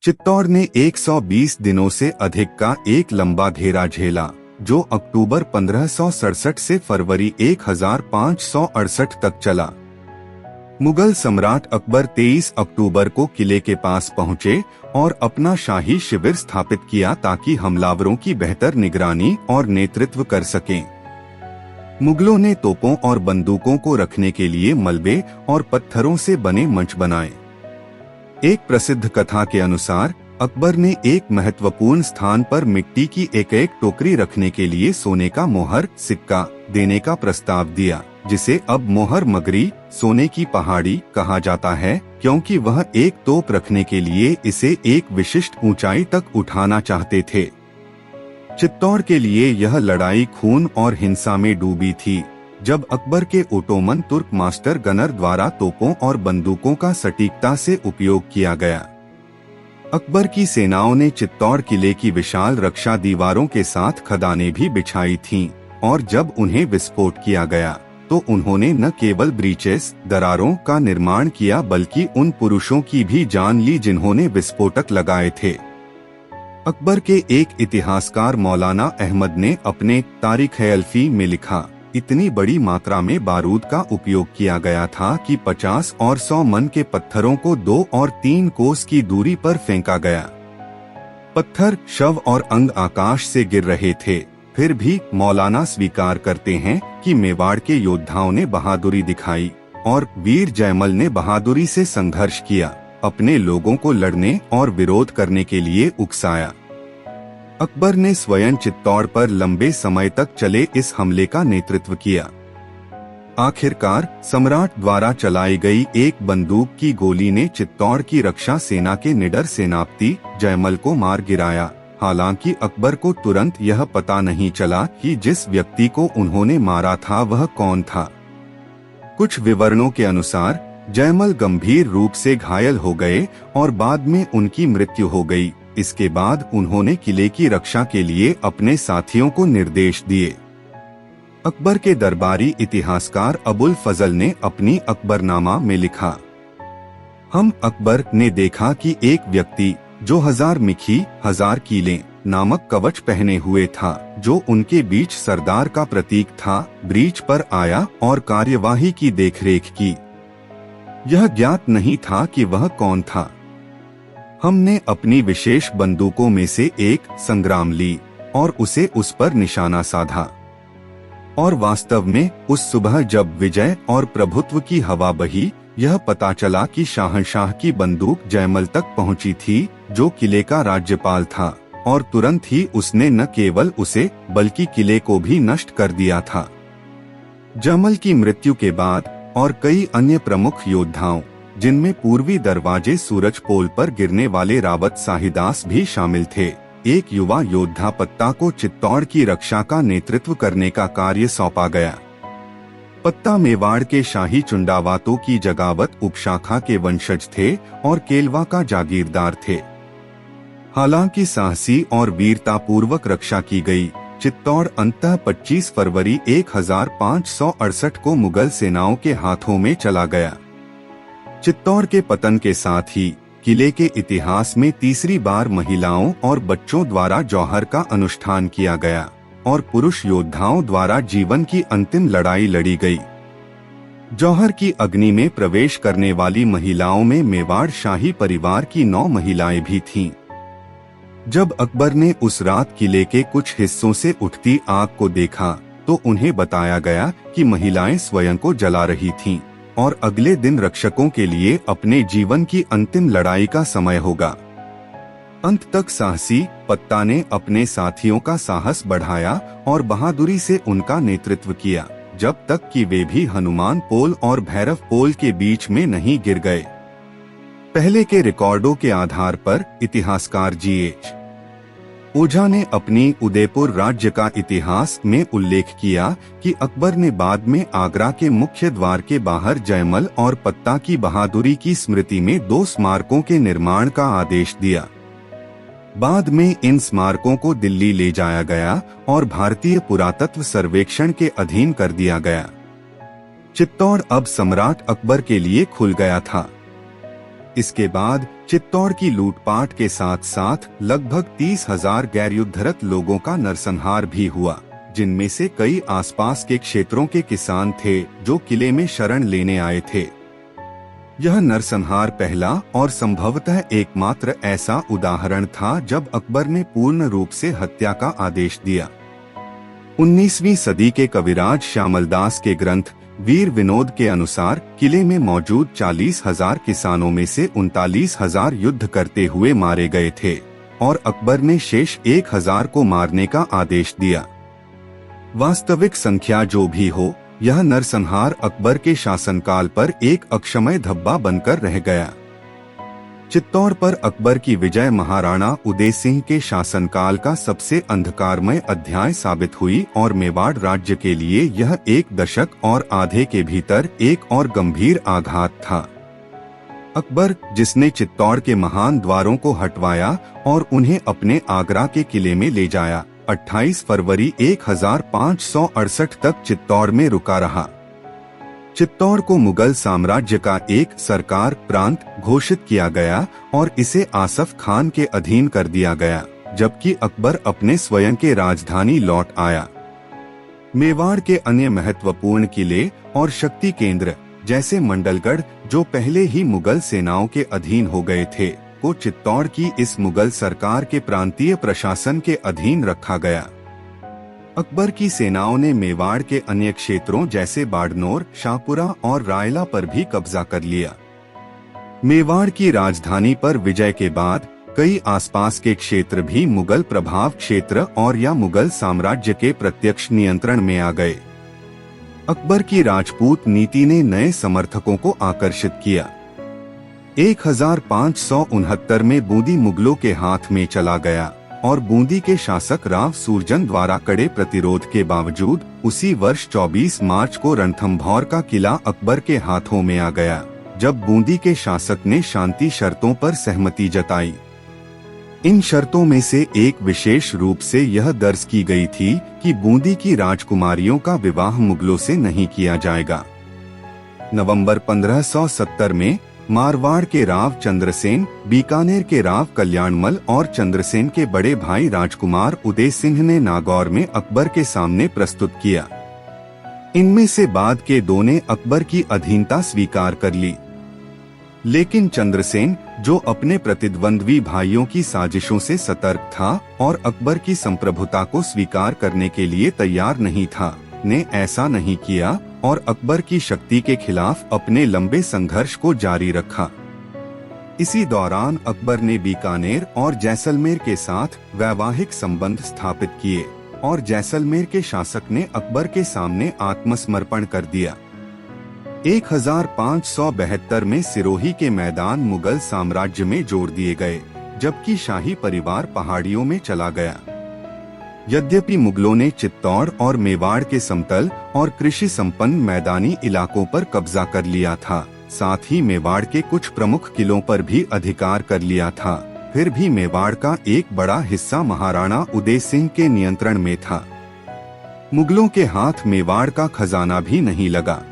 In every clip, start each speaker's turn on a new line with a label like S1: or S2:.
S1: चित्तौड़ ने 120 दिनों से अधिक का एक लंबा घेरा झेला, जो अक्टूबर 1567 से फरवरी 1568 तक चला। मुगल सम्राट अकबर 23 अक्टूबर को किले के पास पहुंचे और अपना शाही शिविर स्थापित किया ताकि हमलावरों की बेहतर निगरानी और नेतृत्व कर सकें। मुगलों ने तोपों और बंदूकों को रखने के लिए मलबे और पत्थरों से बने मंच बनाए। एक प्रसिद्ध कथा के अनुसार अकबर ने एक महत्वपूर्ण स्थान पर मिट्टी की एक टोकरी रखने के लिए सोने का मोहर सिक्का देने का प्रस्ताव दिया, जिसे अब मोहर मगरी सोने की पहाड़ी कहा जाता है, क्योंकि वह एक तोप रखने के लिए इसे एक विशिष्ट ऊंचाई तक उठाना चाहते थे। चित्तौड़ के लिए यह लड़ाई खून और हिंसा में डूबी थी, जब अकबर के ओटोमन तुर्क मास्टर गनर द्वारा तोपों और बंदूकों का सटीकता से उपयोग किया गया। अकबर की सेनाओं ने चित्तौड़ किले की विशाल रक्षा दीवारों के साथ खदानें भी बिछाई थीं, और जब उन्हें विस्फोट किया गया तो उन्होंने न केवल ब्रीचेस दरारों का निर्माण किया, बल्कि उन पुरुषों की भी जान ली जिन्होंने विस्फोटक लगाए थे। अकबर के एक इतिहासकार मौलाना अहमद ने अपने तारीख-ए-अल्फी में लिखा, इतनी बड़ी मात्रा में बारूद का उपयोग किया गया था कि 50 और 100 मन के पत्थरों को 2 और 3 कोस की दूरी पर फेंका गया। पत्थर, शव और अंग आकाश से गिर रहे थे। फिर भी मौलाना स्वीकार करते हैं कि मेवाड़ के योद्धाओं ने बहादुरी दिखाई और वीर जयमल ने बहादुरी से संघर्ष किया, अपने लोगों को लड़ने और विरोध करने के लिए उकसाया। अकबर ने स्वयं चित्तौड़ पर लंबे समय तक चले इस हमले का नेतृत्व किया। आखिरकार सम्राट द्वारा चलाई गई एक बंदूक की गोली ने चित्तौड़ की रक्षा सेना के निडर सेनापति जयमल को मार गिराया। हालांकि अकबर को तुरंत यह पता नहीं चला कि जिस व्यक्ति को उन्होंने मारा था वह कौन था। कुछ विवरणों के अनुसार जयमल गंभीर रूप से घायल हो गए और बाद में उनकी मृत्यु हो गई। इसके बाद उन्होंने किले की रक्षा के लिए अपने साथियों को निर्देश दिए। अकबर के दरबारी इतिहासकार अबुल फजल ने अपनी अकबरनामा में लिखा, हम अकबर ने देखा कि एक व्यक्ति जो 1000 मिखी 1000 कीलें नामक कवच पहने हुए था, जो उनके बीच सरदार का प्रतीक था, ब्रीच पर आया और कार्यवाही की देखरेख की। यह ज्ञात नहीं था कि वह कौन था। हमने अपनी विशेष बंदूकों में से एक संग्राम ली और उसे उस पर निशाना साधा, और वास्तव में उस सुबह जब विजय और प्रभुत्व की हवा बही, यह पता चला कि शाहनशाह की बंदूक जयमल तक पहुंची थी, जो किले का राज्यपाल था, और तुरंत ही उसने न केवल उसे बल्कि किले को भी नष्ट कर दिया था। जयमल की मृत्यु के बाद और कई अन्य प्रमुख योद्धाओं, जिनमें पूर्वी दरवाजे सूरज पोल पर गिरने वाले रावत शाहिदास भी शामिल थे, एक युवा योद्धा पत्ता को चित्तौड़ की रक्षा का नेतृत्व करने का कार्य सौंपा गया। पत्ता मेवाड़ के शाही चुंडावातों की जगावत उपशाखा के वंशज थे और केलवा का जागीरदार थे। हालांकि साहसी और वीरता पूर्वक रक्षा की गई, चित्तौड़ अंततः 25 फरवरी 1568 को मुगल सेनाओं के हाथों में चला गया। चित्तौड़ के पतन के साथ ही किले के इतिहास में तीसरी बार महिलाओं और बच्चों द्वारा जौहर का अनुष्ठान किया गया और पुरुष योद्धाओं द्वारा जीवन की अंतिम लड़ाई लड़ी गई। जौहर की अग्नि में प्रवेश करने वाली महिलाओं में मेवाड़ शाही परिवार की 9 महिलाएं भी थीं। जब अकबर ने उस रात किले के कुछ हिस्सों से उठती आग को देखा तो उन्हें बताया गया कि महिलाएं स्वयं को जला रही थीं और अगले दिन रक्षकों के लिए अपने जीवन की अंतिम लड़ाई का समय होगा। अंत तक साहसी पत्ता ने अपने साथियों का साहस बढ़ाया और बहादुरी से उनका नेतृत्व किया, जब तक कि वे भी हनुमान पोल और भैरव पोल के बीच में नहीं गिर गए। पहले के रिकॉर्डों के आधार पर इतिहासकार G.H. ओझा ने अपनी उदयपुर राज्य का इतिहास में उल्लेख किया कि अकबर ने बाद में आगरा के मुख्य द्वार के बाहर जयमल और पत्ता की बहादुरी की स्मृति में 2 स्मारकों के निर्माण का आदेश दिया। बाद में इन स्मारकों को दिल्ली ले जाया गया और भारतीय पुरातत्व सर्वेक्षण के अधीन कर दिया गया। चित्तौड़ अब सम्राट अकबर के लिए खुल गया था। इसके बाद चित्तौड़ की लूटपाट के साथ साथ लगभग 30,000 गैर युद्धरत लोगों का नरसंहार भी हुआ, जिनमें से कई आसपास के क्षेत्रों के किसान थे जो किले में शरण लेने आए थे। यह नरसंहार पहला और संभवतः एकमात्र ऐसा उदाहरण था जब अकबर ने पूर्ण रूप से हत्या का आदेश दिया। 19वीं सदी के कविराज श्यामलदास के ग्रंथ वीर विनोद के अनुसार किले में मौजूद 40,000 किसानों में से 39,000 युद्ध करते हुए मारे गए थे और अकबर ने शेष 1,000 को मारने का आदेश दिया। वास्तविक संख्या जो भी हो, यह नरसंहार अकबर के शासनकाल पर एक अक्षमय धब्बा बनकर रह गया। चित्तौड़ पर अकबर की विजय महाराणा उदय सिंह के शासनकाल का सबसे अंधकारमय अध्याय साबित हुई और मेवाड़ राज्य के लिए यह एक दशक और आधे के भीतर एक और गंभीर आघात था। अकबर, जिसने चित्तौड़ के महान द्वारों को हटवाया और उन्हें अपने आगरा के किले में ले जाया, 28 फरवरी 1568 तक चित्तौड़ में रुका रहा। चित्तौड़ को मुगल साम्राज्य का एक सरकार प्रांत घोषित किया गया और इसे आसफ खान के अधीन कर दिया गया, जबकि अकबर अपने स्वयं के राजधानी लौट आया। मेवाड़ के अन्य महत्वपूर्ण किले और शक्ति केंद्र जैसे मंडलगढ़, जो पहले ही मुगल सेनाओं के अधीन हो गए थे, को चित्तौड़ की इस मुगल सरकार के प्रांतीय प्रशासन के अधीन रखा गया। अकबर की सेनाओं ने मेवाड़ के अन्य क्षेत्रों जैसे बाड़नोर, शाहपुरा और रायला पर भी कब्जा कर लिया। मेवाड़ की राजधानी पर विजय के बाद कई आसपास के क्षेत्र भी मुगल प्रभाव क्षेत्र और या मुगल साम्राज्य के प्रत्यक्ष नियंत्रण में आ गए। अकबर की राजपूत नीति ने नए समर्थकों को आकर्षित किया। 1569 में बूंदी मुगलों के हाथ में चला गया और बूंदी के शासक राव सूरजन द्वारा कड़े प्रतिरोध के बावजूद उसी वर्ष 24 मार्च को रणथंभौर का किला अकबर के हाथों में आ गया, जब बूंदी के शासक ने शांति शर्तों पर सहमति जताई। इन शर्तों में से एक विशेष रूप से यह दर्ज की गई थी कि बूंदी की राजकुमारियों का विवाह मुगलों से नहीं किया जाएगा। नवंबर 1570 में मारवाड़ के राव चंद्रसेन, बीकानेर के राव कल्याणमल और चंद्रसेन के बड़े भाई राजकुमार उदय सिंह ने नागौर में अकबर के सामने प्रस्तुत किया। इनमें से बाद के दो ने अकबर की अधीनता स्वीकार कर ली, लेकिन चंद्रसेन, जो अपने प्रतिद्वंद्वी भाइयों की साजिशों से सतर्क था और अकबर की संप्रभुता को स्वीकार करने के लिए तैयार नहीं था, ने ऐसा नहीं किया और अकबर की शक्ति के खिलाफ अपने लंबे संघर्ष को जारी रखा। इसी दौरान अकबर ने बीकानेर और जैसलमेर के साथ वैवाहिक संबंध स्थापित किए और जैसलमेर के शासक ने अकबर के सामने आत्मसमर्पण कर दिया। 1572 में सिरोही के मैदान मुगल साम्राज्य में जोड़ दिए गए, जबकि शाही परिवार पहाड़ियों में चला गया। यद्यपि मुगलों ने चित्तौड़ और मेवाड़ के समतल और कृषि संपन्न मैदानी इलाकों पर कब्जा कर लिया था, साथ ही मेवाड़ के कुछ प्रमुख किलों पर भी अधिकार कर लिया था, फिर भी मेवाड़ का एक बड़ा हिस्सा महाराणा उदय सिंह के नियंत्रण में था। मुगलों के हाथ मेवाड़ का खजाना भी नहीं लगा।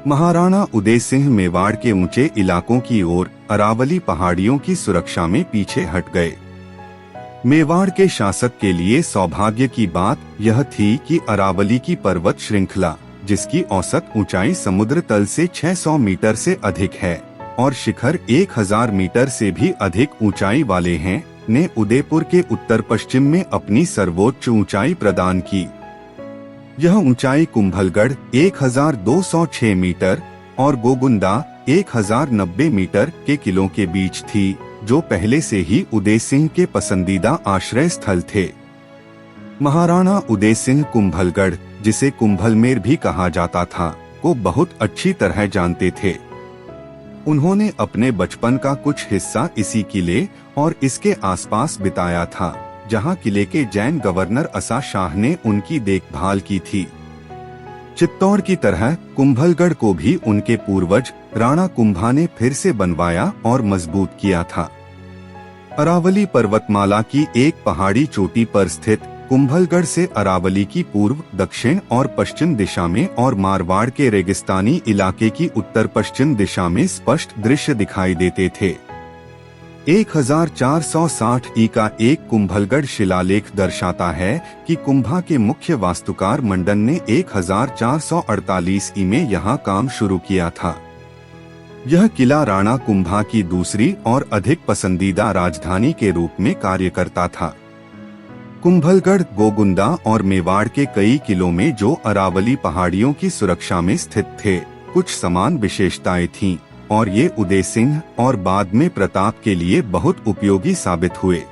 S1: महाराणा उदय सिंह मेवाड़ के ऊंचे इलाकों की ओर अरावली पहाड़ियों की सुरक्षा में पीछे हट गए। मेवाड़ के शासक के लिए सौभाग्य की बात यह थी कि अरावली की पर्वत श्रृंखला, जिसकी औसत ऊंचाई समुद्र तल से 600 मीटर से अधिक है और शिखर 1000 मीटर से भी अधिक ऊंचाई वाले हैं, ने उदयपुर के उत्तर पश्चिम में अपनी सर्वोच्च ऊंचाई प्रदान की। यह ऊंचाई कुंभलगढ़ 1206 मीटर और गोगुंदा 1090 मीटर के किलों के बीच थी, जो पहले से ही उदय सिंह के पसंदीदा आश्रय स्थल थे। महाराणा उदय सिंह कुंभलगढ़, जिसे कुंभलमेर भी कहा जाता था, को बहुत अच्छी तरह जानते थे। उन्होंने अपने बचपन का कुछ हिस्सा इसी किले और इसके आसपास बिताया था, जहां किले के जैन गवर्नर असा शाह ने उनकी देखभाल की थी। चित्तौड़ की तरह कुंभलगढ़ को भी उनके पूर्वज राणा कुंभा ने फिर से बनवाया और मजबूत किया था। अरावली पर्वतमाला की एक पहाड़ी चोटी पर स्थित कुंभलगढ़ से अरावली की पूर्व, दक्षिण और पश्चिम दिशा में और मारवाड़ के रेगिस्तानी इलाके की उत्तर पश्चिम दिशा में स्पष्ट दृश्य दिखाई देते थे। 1460 ई का एक कुंभलगढ़ शिलालेख दर्शाता है कि कुंभा के मुख्य वास्तुकार मंडन ने 1448 ई में यहाँ काम शुरू किया था। यह किला राणा कुंभा की दूसरी और अधिक पसंदीदा राजधानी के रूप में कार्य करता था। कुंभलगढ़, गोगुंदा और मेवाड़ के कई किलों में जो अरावली पहाड़ियों की सुरक्षा में स्थित थे, कुछ समान विशेषताएं थीं और ये उदय सिंह और बाद में प्रताप के लिए बहुत उपयोगी साबित हुए।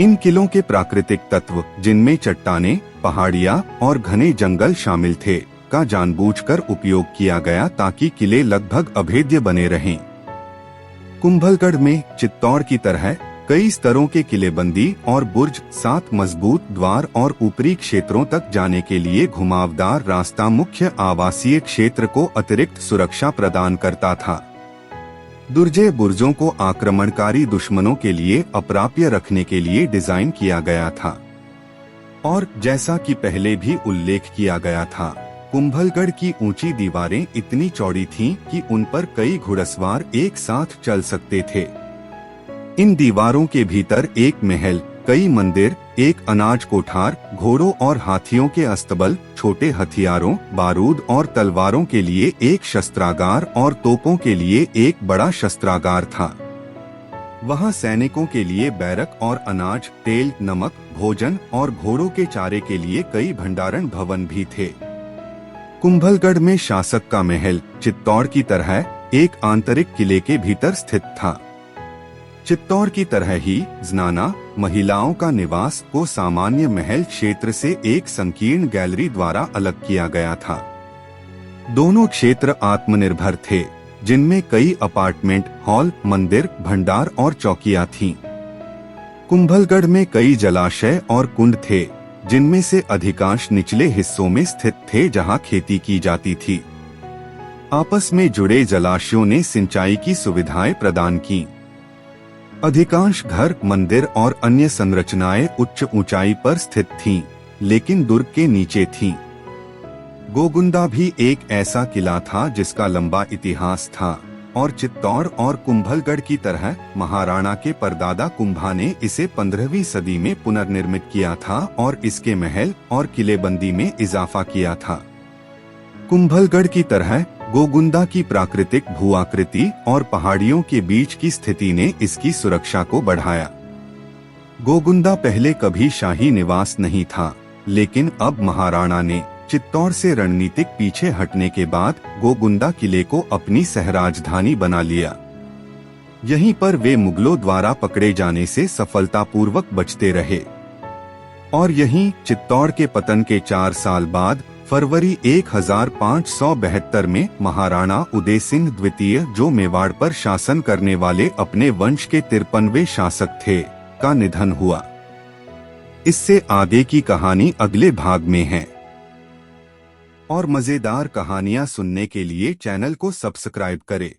S1: इन किलों के प्राकृतिक तत्व, जिनमें चट्टानें, पहाड़ियाँ और घने जंगल शामिल थे, का जानबूझकर उपयोग किया गया ताकि किले लगभग अभेद्य बने रहें। कुंभलगढ़ में चित्तौड़ की तरह कई स्तरों के किलेबंदी और बुर्ज, 7 मजबूत द्वार और ऊपरी क्षेत्रों तक जाने के लिए घुमावदार रास्ता मुख्य आवासीय क्षेत्र को अतिरिक्त सुरक्षा प्रदान करता था। दुर्जय बुर्जों को आक्रमणकारी दुश्मनों के लिए अप्राप्य रखने के लिए डिजाइन किया गया था और जैसा कि पहले भी उल्लेख किया गया था, कुंभलगढ़ की ऊंची दीवारें इतनी चौड़ी थीं कि उन पर कई घुड़सवार एक साथ चल सकते थे। इन दीवारों के भीतर एक महल, कई मंदिर, एक अनाज कोठार, घोड़ों और हाथियों के अस्तबल, छोटे हथियारों, बारूद और तलवारों के लिए एक शस्त्रागार और तोपों के लिए एक बड़ा शस्त्रागार था। वहां सैनिकों के लिए बैरक और अनाज, तेल, नमक, भोजन और घोड़ों के चारे के लिए कई भंडारण भवन भी थे। कुंभलगढ़ में शासक का महल चित्तौड़ की तरह एक आंतरिक किले के भीतर स्थित था। चित्तौड़ की तरह ही ज़नाना, महिलाओं का निवास, को सामान्य महल क्षेत्र से एक संकीर्ण गैलरी द्वारा अलग किया गया था। दोनों क्षेत्र आत्मनिर्भर थे, जिनमें कई अपार्टमेंट, हॉल, मंदिर, भंडार और चौकियां थीं। कुंभलगढ़ में कई जलाशय और कुंड थे, जिनमें से अधिकांश निचले हिस्सों में स्थित थे जहां खेती की जाती थी। आपस में जुड़े जलाशयों ने सिंचाई की सुविधाएं प्रदान की। अधिकांश घर, मंदिर और अन्य संरचनाएं उच्च ऊंचाई पर स्थित थीं, लेकिन दुर्ग के नीचे थीं। गोगुंदा भी एक ऐसा किला था जिसका लंबा इतिहास था और चित्तौड़ और कुंभलगढ़ की तरह महाराणा के परदादा कुंभा ने इसे 15वीं सदी में पुनर्निर्मित किया था और इसके महल और किलेबंदी में इजाफा किया था। कुंभलगढ़ की तरह गोगुंदा की प्राकृतिक भूआकृति और पहाड़ियों के बीच की स्थिति ने इसकी सुरक्षा को बढ़ाया। गोगुंदा पहले कभी शाही निवास नहीं था, लेकिन अब महाराणा ने चित्तौड़ से रणनीतिक पीछे हटने के बाद गोगुंदा किले को अपनी सहराजधानी बना लिया। यहीं पर वे मुगलों द्वारा पकड़े जाने से सफलतापूर्वक बचते रहे और यहीं चित्तौड़ के पतन के 4 साल बाद फरवरी 1572 में महाराणा उदय सिंह द्वितीय, जो मेवाड़ पर शासन करने वाले अपने वंश के 53वें शासक थे, का निधन हुआ। इससे आगे की कहानी अगले भाग में है। और मजेदार कहानियां सुनने के लिए चैनल को सब्सक्राइब करें।